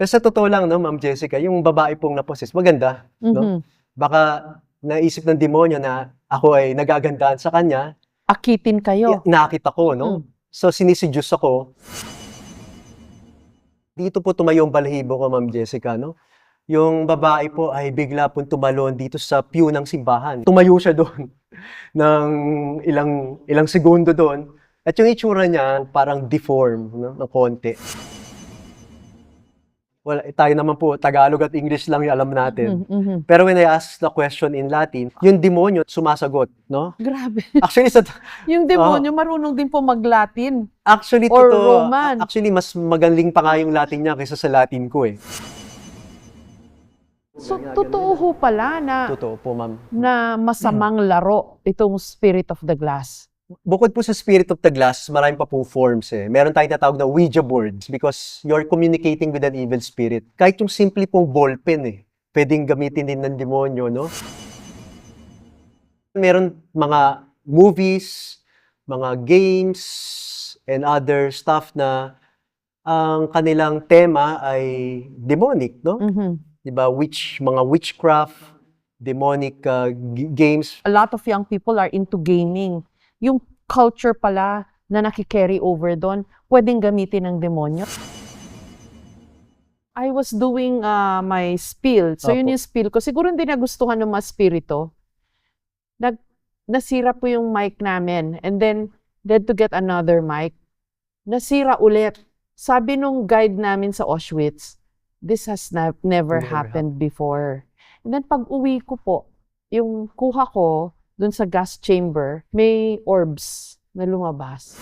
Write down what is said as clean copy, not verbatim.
Pero sa totoo lang 'no, Ma'am Jessica, yung babae pong na-possess maganda 'no. Mhm. Baka naisip ng demonyo na ako ay nagagandahan sa kanya, Akitin kayo. inaakit ako 'no. Hmm. So sini-seduce ako. Dito po tumayo ang balahibo ko, Ma'am Jessica 'no. Yung babae po ay bigla pong tumalon dito sa pew ng simbahan. Tumayo siya do'n ng ilang ilang segundo do'n at yung itsura niya parang deform 'no, ng konti. Wala, tayo naman po Tagalog at English lang yung alam natin. Mhm, mhm. Pero when I ask the question in Latin, yung demonyo sumasagot 'no. Grabe. Actually sa Yung oo, demonyo marunong din po mag-Latin actually or totoo. Roman. Actually mas magaling pa nga yung Latin niya kaysa sa Latin ko, eh. So, totoo ho pala Totoo po, ma'am. na masamang laro itong Spirit of the Glass. Bukod po sa Spirit of the Glass, marami pa pong forms, eh. Meron tayong tinatawag na Ouija boards because you're communicating with an evil spirit. Kahit yung simple pong ballpen, eh, puwedeng gamitin din ng demonyo 'no. Meron mga movies, mga games, and other stuff na ang kanilang tema ay demonic 'no. Mhm. 'Di ba, mga witchcraft, demonic, games. A lot of young people are into gaming. Yung culture pala na naki-carry over do'n, puwedeng gamitin ng demonyo. I was doing, my spiel. So, yun Opo. yung spiel ko. Siguro hindi nagustuhan ng mga spirito. Nasira po yung mic namin and then they had to get another mic. Nasira ulit. Sabi nung guide namin sa Auschwitz, "This has never Never happened before." And then pag-uwi ko po, yung kuha ko dun sa gas chamber, may orbs na lumabas.